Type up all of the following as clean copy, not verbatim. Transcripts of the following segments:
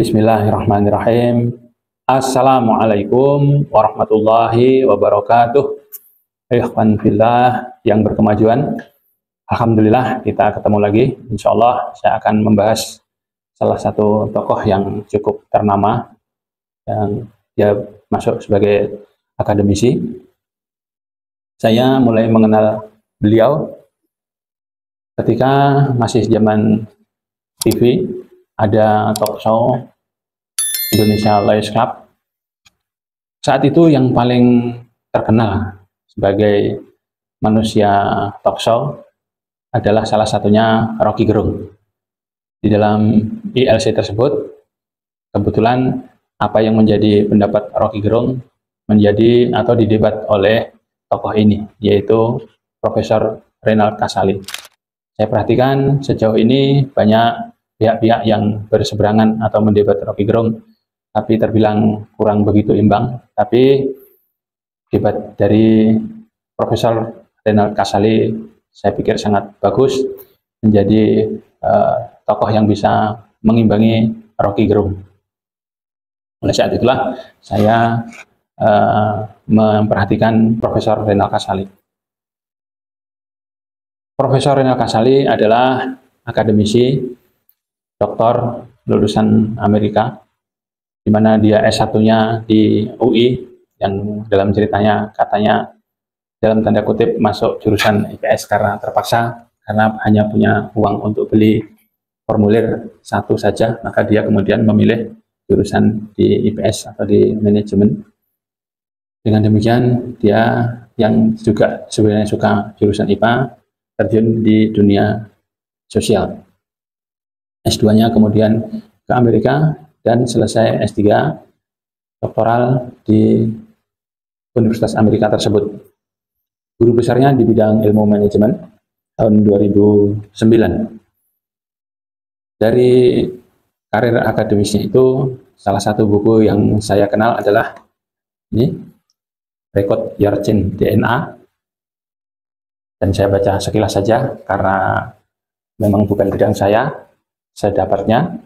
Bismillahirrahmanirrahim. Assalamualaikum warahmatullahi wabarakatuh. Ikhwan fillah yang berkemajuan. Alhamdulillah kita ketemu lagi. Insya Allah saya akan membahas salah satu tokoh yang cukup ternama yang dia masuk sebagai akademisi. Saya mulai mengenal beliau ketika masih zaman TV, ada talk show Indonesia Lions Club. Saat itu yang paling terkenal sebagai manusia talk show adalah salah satunya Rocky Gerung. Di dalam ILC tersebut, kebetulan apa yang menjadi pendapat Rocky Gerung menjadi atau didebat oleh tokoh ini, yaitu Profesor Renald Kasali. Saya perhatikan sejauh ini banyak pihak-pihak yang berseberangan atau mendebat Rocky Gerung, tapi terbilang kurang begitu imbang. Tapi debat dari Profesor Renald Kasali saya pikir sangat bagus, menjadi tokoh yang bisa mengimbangi Rocky Gerung. Oleh saat itulah saya memperhatikan Profesor Renald Kasali. Profesor Renald Kasali adalah akademisi, doktor lulusan Amerika, di mana dia S1-nya di UI, yang dalam ceritanya katanya dalam tanda kutip masuk jurusan IPS karena terpaksa, karena hanya punya uang untuk beli formulir satu saja, maka dia kemudian memilih jurusan di IPS atau di manajemen. Dengan demikian dia yang juga sebenarnya suka jurusan IPA terjun di dunia sosial. S2-nya kemudian ke Amerika dan selesai S3 doktoral di Universitas Amerika tersebut. Guru besarnya di bidang ilmu manajemen tahun 2009. Dari karir akademisnya itu, salah satu buku yang saya kenal adalah ini, Record Your Chain DNA. Dan saya baca sekilas saja karena memang bukan bidang saya dapatnya.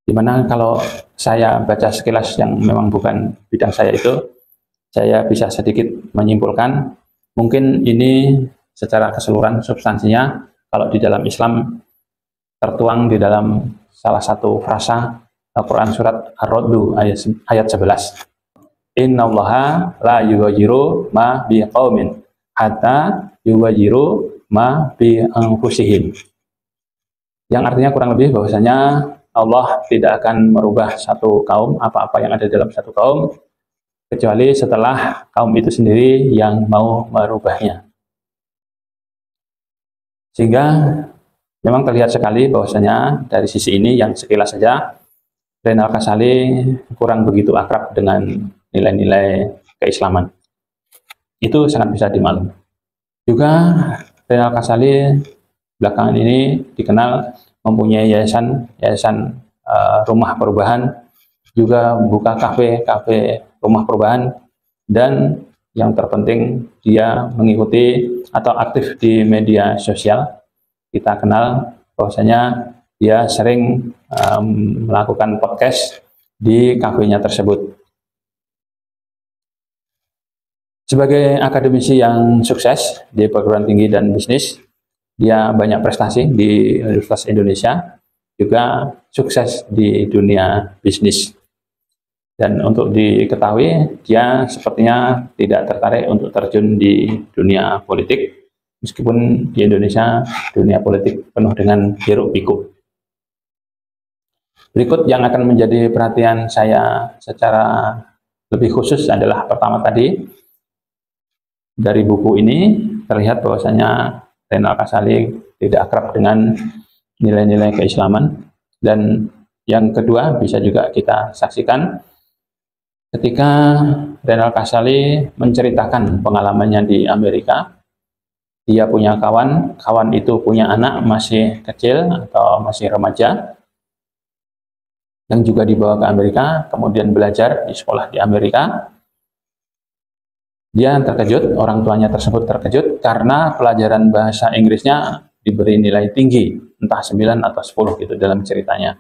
Dimana kalau saya baca sekilas yang memang bukan bidang saya itu, saya bisa sedikit menyimpulkan, mungkin ini secara keseluruhan substansinya kalau di dalam Islam tertuang di dalam salah satu frasa Al-Quran surat Ar-Ra'd ayat 11. Innallaha la yughayyiru ma biqaumin hatta yughayyiru ma bi anfusihim. Yang artinya kurang lebih bahwasanya Allah tidak akan merubah satu kaum, apa-apa yang ada dalam satu kaum, kecuali setelah kaum itu sendiri yang mau merubahnya. Sehingga memang terlihat sekali bahwasanya dari sisi ini yang sekilas saja, Renald Kasali kurang begitu akrab dengan nilai-nilai keislaman. Itu sangat bisa dimaklumi. Juga Renald Kasali belakangan ini dikenal mempunyai yayasan rumah perubahan, juga buka kafe rumah perubahan, dan yang terpenting dia mengikuti atau aktif di media sosial. Kita kenal bahwasanya dia sering melakukan podcast di kafenya tersebut. Sebagai akademisi yang sukses di perguruan tinggi dan bisnis, dia banyak prestasi di Universitas Indonesia, juga sukses di dunia bisnis. Dan untuk diketahui, dia sepertinya tidak tertarik untuk terjun di dunia politik, meskipun di Indonesia dunia politik penuh dengan hiruk-pikuk. Berikut yang akan menjadi perhatian saya secara lebih khusus adalah pertama tadi, dari buku ini terlihat bahwasanya Renald Kasali tidak akrab dengan nilai-nilai keislaman. Dan yang kedua bisa juga kita saksikan ketika Renald Kasali menceritakan pengalamannya di Amerika. Dia punya kawan itu punya anak masih kecil atau masih remaja yang juga dibawa ke Amerika, kemudian belajar di sekolah di Amerika. Dia terkejut, orang tuanya tersebut terkejut karena pelajaran bahasa Inggrisnya diberi nilai tinggi, entah 9 atau 10 gitu dalam ceritanya.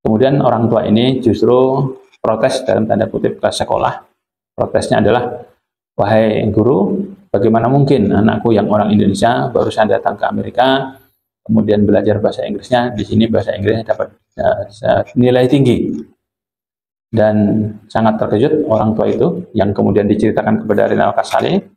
Kemudian orang tua ini justru protes dalam tanda kutip ke sekolah. Protesnya adalah, wahai guru, bagaimana mungkin anakku yang orang Indonesia barusan datang ke Amerika, kemudian belajar bahasa Inggrisnya, di sini bahasa Inggrisnya dapat nilai tinggi. Dan sangat terkejut orang tua itu, yang kemudian diceritakan kepada Rina Al-Kasali,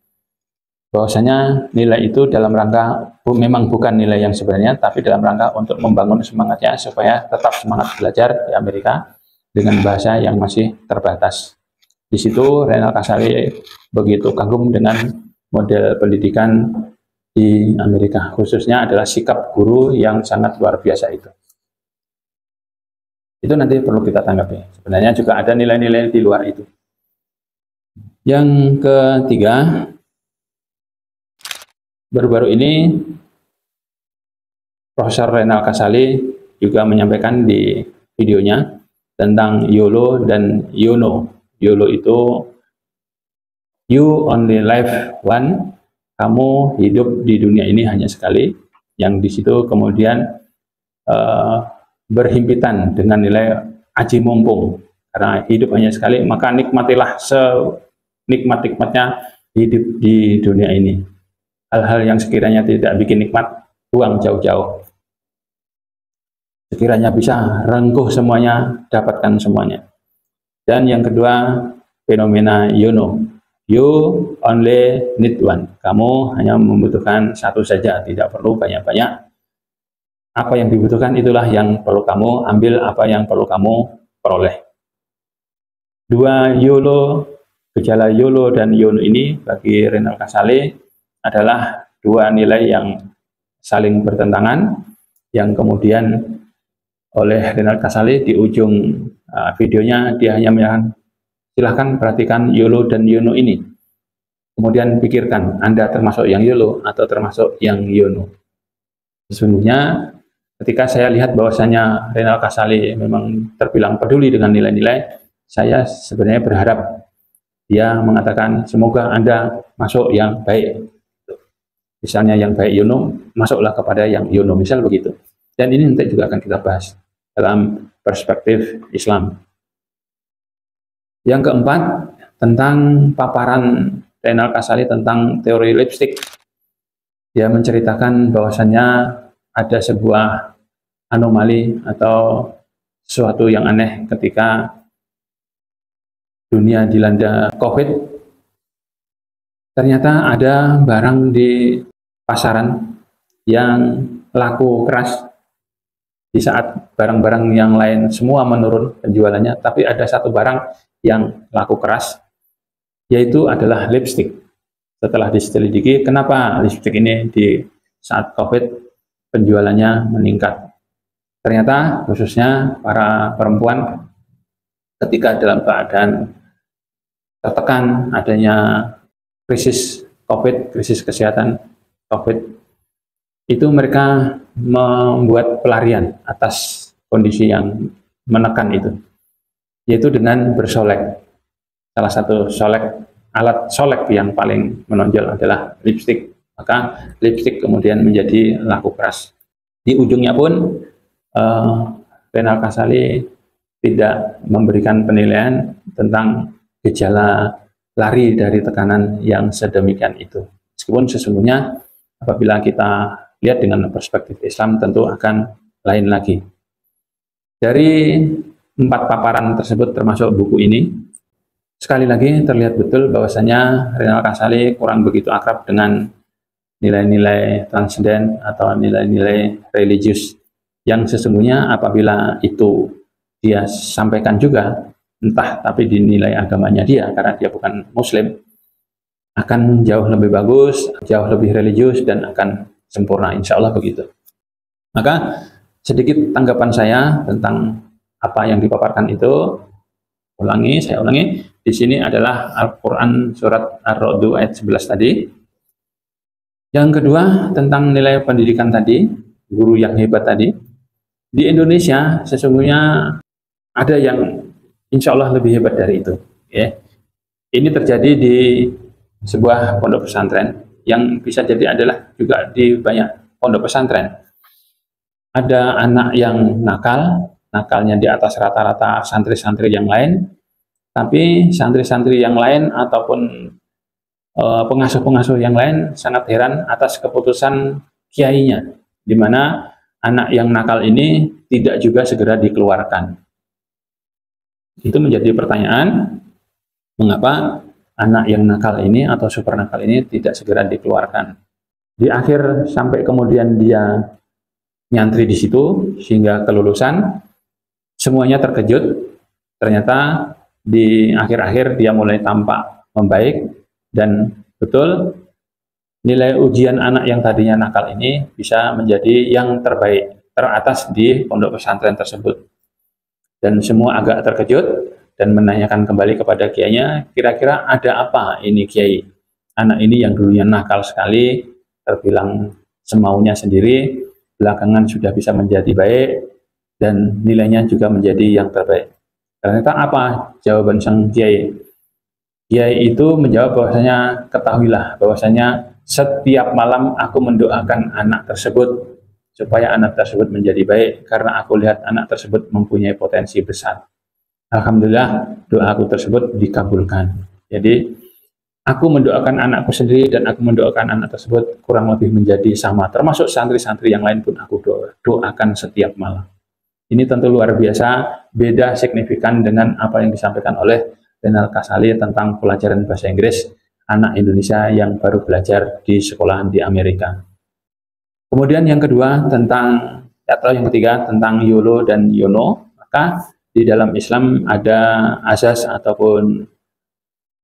bahwasanya nilai itu dalam rangka memang bukan nilai yang sebenarnya, tapi dalam rangka untuk membangun semangatnya supaya tetap semangat belajar di Amerika dengan bahasa yang masih terbatas. Di situ Rina Al-Kasali begitu kagum dengan model pendidikan di Amerika, khususnya adalah sikap guru yang sangat luar biasa itu. Itu nanti perlu kita tanggapi. Sebenarnya juga ada nilai-nilai di luar itu. Yang ketiga, baru-baru ini Profesor Rina Al-Kasali juga menyampaikan di videonya tentang YOLO dan YONO. YOLO itu you only live one, kamu hidup di dunia ini hanya sekali, yang di situ kemudian berhimpitan dengan nilai aji mumpung, karena hidup hanya sekali, maka nikmatilah senikmat-nikmatnya hidup di dunia ini. Hal-hal yang sekiranya tidak bikin nikmat, buang jauh-jauh. Sekiranya bisa, rengkuh semuanya, dapatkan semuanya. Dan yang kedua, fenomena YONO. You only need one. Kamu hanya membutuhkan satu saja, tidak perlu banyak-banyak. Apa yang dibutuhkan itulah yang perlu kamu ambil, apa yang perlu kamu peroleh. Dua YOLO, gejala YOLO dan YONO ini bagi Rina Al-Kasali adalah dua nilai yang saling bertentangan, yang kemudian oleh Rina Al-Kasali di ujung videonya dia hanya menyatakan, silahkan perhatikan YOLO dan YONO ini, kemudian pikirkan Anda termasuk yang YOLO atau termasuk yang YONO. Sesungguhnya ketika saya lihat bahwasanya Rina Al-Kasali memang terbilang peduli dengan nilai-nilai, saya sebenarnya berharap dia mengatakan semoga Anda masuk yang baik. Misalnya yang baik YONO, masuklah kepada yang YONO, misal begitu. Dan ini nanti juga akan kita bahas dalam perspektif Islam. Yang keempat, tentang paparan Rina Al-Kasali tentang teori lipstick. Dia menceritakan bahwasannya ada sebuah anomali atau sesuatu yang aneh ketika dunia dilanda COVID. Ternyata ada barang di pasaran yang laku keras di saat barang-barang yang lain semua menurun penjualannya, tapi ada satu barang yang laku keras, yaitu adalah lipstick. Setelah diselidiki, kenapa lipstick ini di saat COVID penjualannya meningkat? Ternyata khususnya para perempuan ketika dalam keadaan tertekan adanya krisis COVID, krisis kesehatan COVID, itu mereka membuat pelarian atas kondisi yang menekan itu, yaitu dengan bersolek. Salah satu alat solek yang paling menonjol adalah lipstick. Maka lipstick kemudian menjadi laku keras. Di ujungnya pun Rina Al-Kasali tidak memberikan penilaian tentang gejala lari dari tekanan yang sedemikian itu. Meskipun sesungguhnya apabila kita lihat dengan perspektif Islam tentu akan lain lagi. Dari 4 paparan tersebut termasuk buku ini, sekali lagi terlihat betul bahwasanya Rina Al-Kasali kurang begitu akrab dengan nilai-nilai transenden atau nilai-nilai religius yang sesungguhnya apabila itu dia sampaikan juga, entah tapi di nilai agamanya dia, karena dia bukan muslim, akan jauh lebih bagus, jauh lebih religius, dan akan sempurna, insya Allah begitu. Maka sedikit tanggapan saya tentang apa yang dipaparkan itu. Saya ulangi, di sini adalah Al-Quran surat Ar-Ra'd ayat 11 tadi. Yang kedua, tentang nilai pendidikan tadi, guru yang hebat tadi. Di Indonesia sesungguhnya ada yang insya Allah lebih hebat dari itu. Ya. Ini terjadi di sebuah pondok pesantren, yang bisa jadi adalah juga di banyak pondok pesantren. Ada anak yang nakal, nakalnya di atas rata-rata santri-santri yang lain, tapi santri-santri yang lain ataupun pengasuh-pengasuh yang lain sangat heran atas keputusan kiainya, di mana anak yang nakal ini tidak juga segera dikeluarkan. Itu menjadi pertanyaan, mengapa anak yang nakal ini atau super nakal ini tidak segera dikeluarkan. Di akhir sampai kemudian dia nyantri di situ sehingga kelulusan, semuanya terkejut. Ternyata di akhir-akhir dia mulai tampak membaik, dan betul nilai ujian anak yang tadinya nakal ini bisa menjadi yang terbaik, teratas di pondok pesantren tersebut. Dan semua agak terkejut dan menanyakan kembali kepada kiainya, kira-kira ada apa ini kiai? Anak ini yang dulunya nakal sekali, terbilang semaunya sendiri, belakangan sudah bisa menjadi baik, dan nilainya juga menjadi yang terbaik. Ternyata apa jawaban sang kiai? Kiai itu menjawab bahwasanya, ketahuilah bahwasanya setiap malam aku mendoakan anak tersebut supaya anak tersebut menjadi baik, karena aku lihat anak tersebut mempunyai potensi besar. Alhamdulillah doaku tersebut dikabulkan. Jadi aku mendoakan anakku sendiri dan aku mendoakan anak tersebut kurang lebih menjadi sama. Termasuk santri-santri yang lain pun aku doakan setiap malam. Ini tentu luar biasa, beda signifikan dengan apa yang disampaikan oleh Renal Kasali tentang pelajaran bahasa Inggris anak Indonesia yang baru belajar di sekolahan di Amerika. Kemudian yang kedua atau yang ketiga tentang YOLO dan YONO. Maka di dalam Islam ada asas ataupun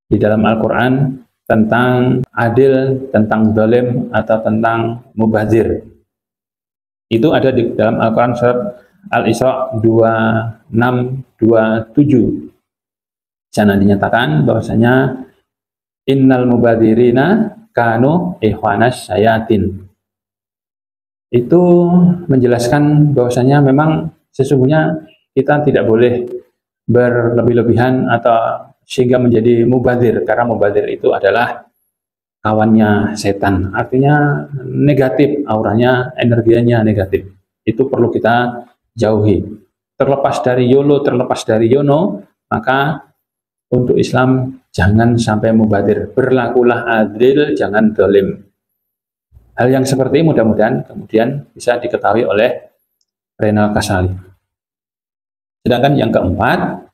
di dalam Al-Quran tentang adil, tentang zalim, atau tentang mubazir. Itu ada di dalam Al-Quran surat Al-Isra 2627. Di sana dinyatakan bahwasanya innal mubadzirina kanu ikhwanas syayatin. Itu menjelaskan bahwasanya memang sesungguhnya kita tidak boleh berlebih-lebihan atau sehingga menjadi mubadzir, karena mubadzir itu adalah kawannya setan, artinya negatif, auranya, energinya negatif. Itu perlu kita jauhi. Terlepas dari YOLO, terlepas dari YONO, maka untuk Islam jangan sampai mubadzir, berlakulah adil, jangan zalim. Hal yang seperti ini mudah-mudahan kemudian bisa diketahui oleh Renal Kasali. Sedangkan yang keempat,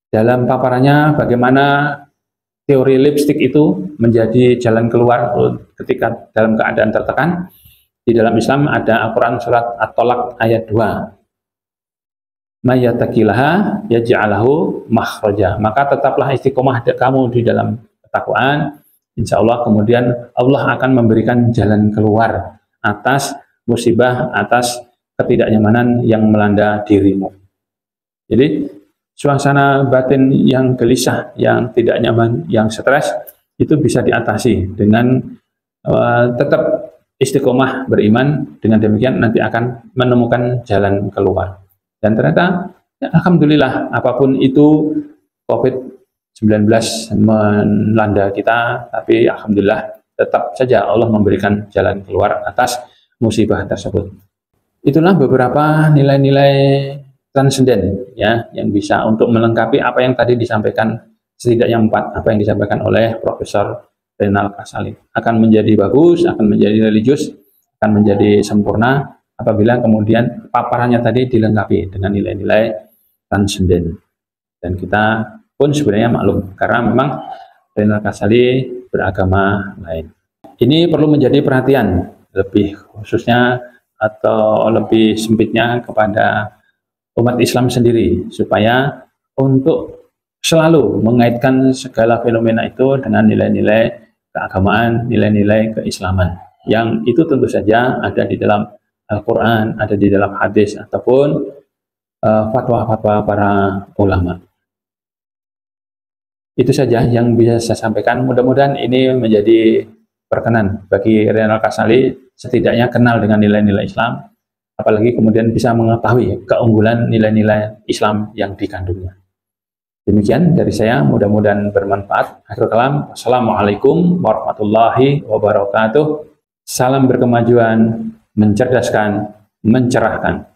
dalam paparannya bagaimana teori lipstick itu menjadi jalan keluar ketika dalam keadaan tertekan. Di dalam Islam ada Al-Quran surat At-Tolak ayat 2. Mayyatakilaha yaj'alahu makhraja. Maka tetaplah istiqomah kamu di dalam ketakwaan. Insya Allah kemudian Allah akan memberikan jalan keluar atas musibah, atas ketidaknyamanan yang melanda dirimu. Jadi suasana batin yang gelisah, yang tidak nyaman, yang stres, itu bisa diatasi dengan tetap istiqomah beriman. Dengan demikian nanti akan menemukan jalan keluar. Dan ternyata ya, alhamdulillah apapun itu COVID-19 melanda kita, tapi alhamdulillah tetap saja Allah memberikan jalan keluar atas musibah tersebut. Itulah beberapa nilai-nilai transenden ya yang bisa untuk melengkapi apa yang tadi disampaikan, setidaknya 4 apa yang disampaikan oleh Profesor Renal Kasali. Akan menjadi bagus, akan menjadi religius, akan menjadi sempurna apabila kemudian paparannya tadi dilengkapi dengan nilai-nilai transenden. Dan kita pun sebenarnya maklum karena memang Renal Kasali beragama lain. Ini perlu menjadi perhatian lebih khususnya atau lebih sempitnya kepada umat Islam sendiri, supaya untuk selalu mengaitkan segala fenomena itu dengan nilai-nilai keagamaan, nilai-nilai keislaman, yang itu tentu saja ada di dalam Al-Quran, ada di dalam hadis, ataupun fatwa-fatwa para ulama. Itu saja yang bisa saya sampaikan. Mudah-mudahan ini menjadi perkenan bagi Renal Kasali, setidaknya kenal dengan nilai-nilai Islam, apalagi kemudian bisa mengetahui keunggulan nilai-nilai Islam yang dikandungnya. Demikian dari saya, mudah-mudahan bermanfaat. Akhir kalam, wassalamualaikum warahmatullahi wabarakatuh. Salam berkemajuan, mencerdaskan, mencerahkan.